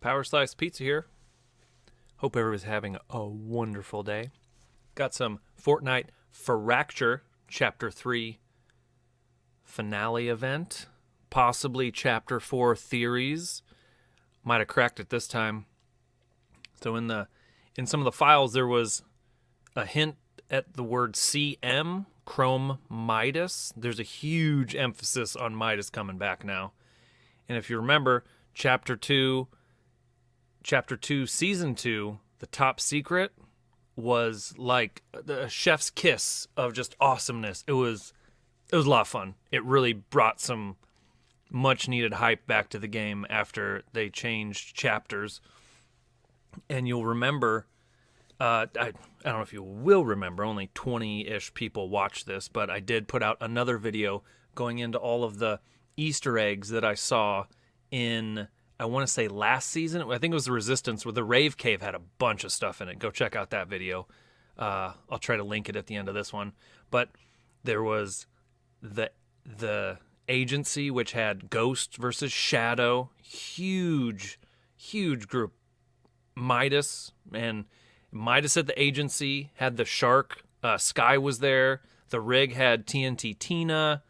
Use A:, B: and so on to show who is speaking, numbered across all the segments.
A: Power Slice Pizza here. Hope everybody's having a wonderful day. Got some Fortnite Fracture Chapter 3 finale event. Possibly Chapter 4 theories. Might have cracked it this time. So in some of the files there was a hint at the word CM, Chrome MIDAS. There's a huge emphasis on MIDAS coming back now. And if you remember, Chapter 2, Season 2, the top secret was like the chef's kiss of just awesomeness. It was a lot of fun. It really brought some much needed hype back to the game after they changed chapters. And you'll remember, I don't know if you will remember, only 20-ish people watched this, but I did put out another video going into all of the Easter eggs that I saw in, I want to say last season. I think it was the Resistance, where the Rave Cave had a bunch of stuff in it. Go check out that video. I'll try to link it at the end of this one. But there was the Agency, which had Ghost versus Shadow. Huge group. Midas at the Agency had the Shark. Sky was there. The Rig had TNT Tina.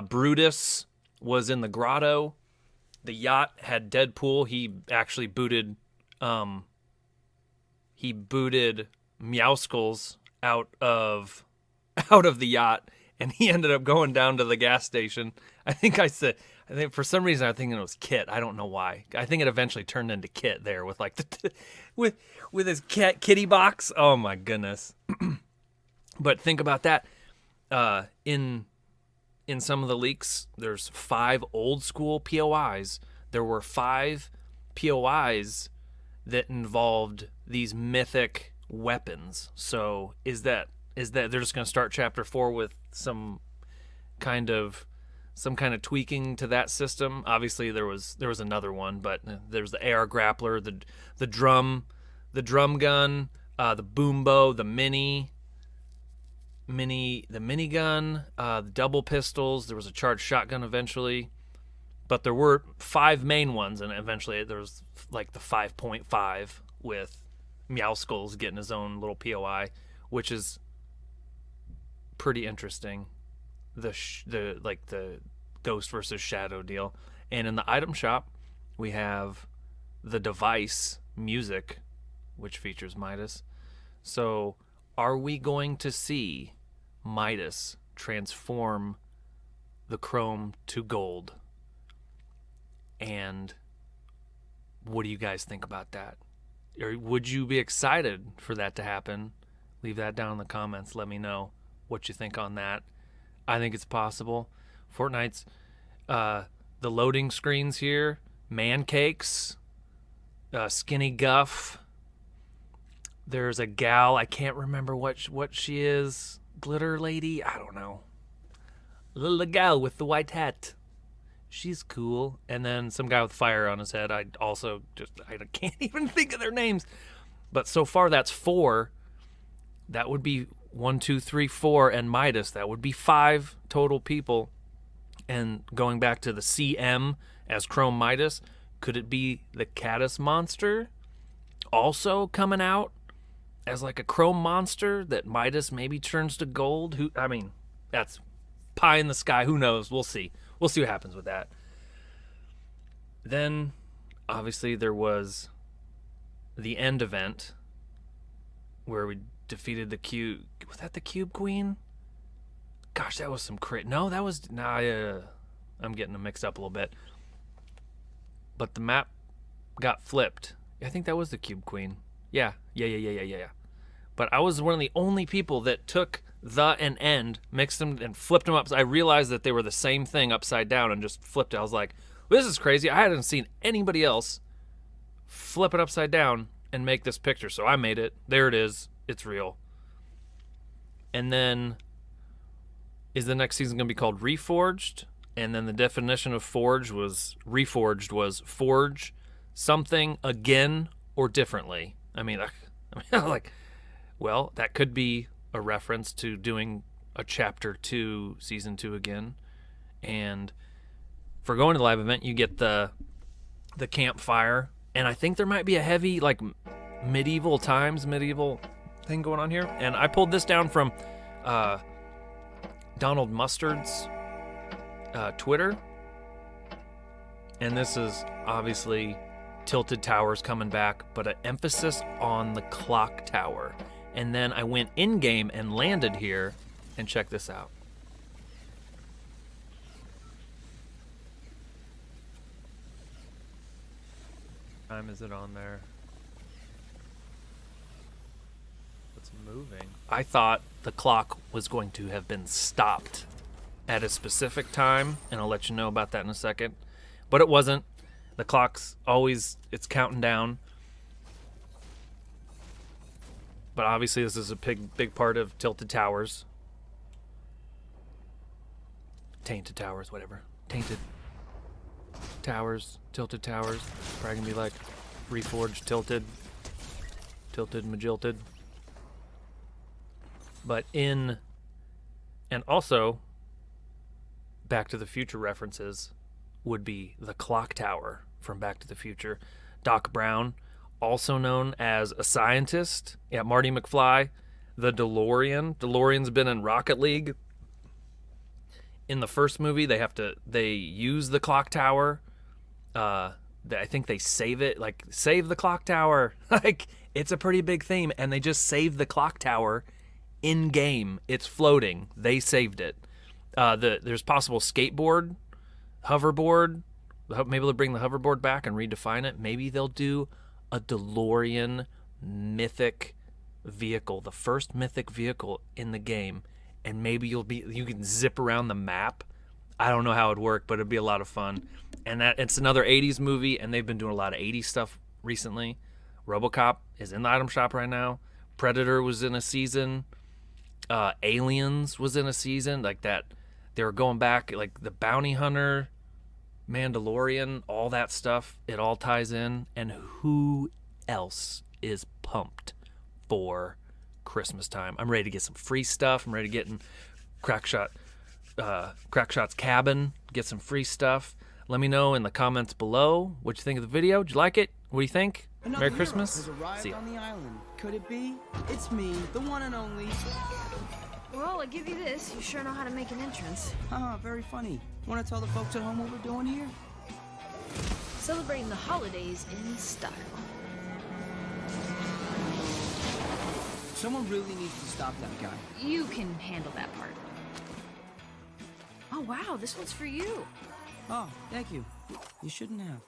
A: Brutus was in the Grotto. The Yacht had Deadpool. He actually booted Meowskulls out of the Yacht, and he ended up going down to the gas station. I think for some reason I'm thinking it was Kit. I don't know why. I think it eventually turned into Kit there with like with his kitty box. Oh my goodness. But think about that. In some of the leaks, there's 5 old school POIs. There were 5 POIs that involved these mythic weapons. So is that they're just going to start Chapter 4 with some kind of tweaking to that system? Obviously there was another one, but there's the AR grappler, the drum gun, the boom bow, the minigun, the double pistols. There was a charged shotgun eventually, but there were 5 main ones, and eventually there was like the 5.5 with Meowskulls getting his own little POI, which is pretty interesting. The Ghost versus Shadow deal. And in the item shop, we have the device music, which features Midas. So are we going to see Midas transform the chrome to gold? And what do you guys think about that? Or would you be excited for that to happen? Leave that down in the comments. Let me know what you think on that. I think it's possible. Fortnite's the loading screens here, man cakes, skinny guff. There's a gal, I can't remember what she is. Glitter lady? I don't know. Little gal with the white hat. She's cool. And then some guy with fire on his head. I can't even think of their names. But so far that's 4. That would be 1, 2, 3, 4, and Midas. That would be 5 total people. And going back to the CM as Chrome Midas, could it be the Caddis monster also coming out as like a chrome monster that Midas maybe turns to gold? That's pie in the sky. Who knows? We'll see. We'll see what happens with that. Then, obviously, there was the end event where we defeated the Cube. Was that the Cube Queen? Gosh, that was some crit. No, that was... I'm getting them mixed up a little bit. But the map got flipped. I think that was the Cube Queen. Yeah. But I was one of the only people that took the and end, mixed them, and flipped them up. So I realized that they were the same thing upside down and just flipped it. I was like, this is crazy. I hadn't seen anybody else flip it upside down and make this picture. So I made it. There it is. It's real. And then, is the next season going to be called Reforged? And then the definition of Reforged was forge something again or differently. Well, that could be a reference to doing a Chapter 2, Season 2 again. And for going to the live event, you get the campfire And I think there might be a heavy, like, medieval thing going on here. And I pulled this down from Donald Mustard's Twitter. And this is obviously Tilted Towers coming back, but an emphasis on the clock tower. And then I went in-game and landed here, and check this out. What time is it on there? It's moving. I thought the clock was going to have been stopped at a specific time, and I'll let you know about that in a second. But it wasn't. The clock's always, it's counting down. But obviously this is a big part of Tilted Towers. Tainted Towers, whatever. Tainted Towers, Tilted Towers. Probably gonna be like Reforged, Tilted, Majilted. But and also, Back to the Future references would be the clock tower from Back to the Future. Doc Brown, also known as a scientist. Yeah, Marty McFly, the DeLorean. DeLorean's been in Rocket League. In the first movie, they use the clock tower. I think they save it, like, save the clock tower. Like, it's a pretty big theme, and they just saved the clock tower in game. It's floating. They saved it. There's possible skateboard, hoverboard. Maybe they'll bring the hoverboard back and redefine it. Maybe they'll do a DeLorean mythic vehicle, the first mythic vehicle in the game, and maybe you can zip around the map. I don't know how it'd work, but it'd be a lot of fun. And it's another 80s movie, and they've been doing a lot of 80s stuff recently. RoboCop is in the item shop right now. Predator was in a season. Aliens was in a season. Like that, they were going back, like the Bounty Hunter, Mandalorian, all that stuff. It all ties in. And who else is pumped for Christmas time? I'm ready to get some free stuff. I'm ready to get in Crackshot's cabin, get some free stuff. Let me know in the comments below what you think of the video. Did you like it? What do you think?
B: Another
A: Merry Christmas.
B: Has arrived
A: See ya.
B: on the island. Could it be? It's me, the one and only.
C: Well, I give you this. You sure know how to make an entrance.
B: Ah, very funny. Want to tell the folks at home what we're doing here?
C: Celebrating the holidays in style.
B: Someone really needs to stop that guy.
C: You can handle that part. Oh, wow, this one's for you.
B: Oh, thank you. You shouldn't have.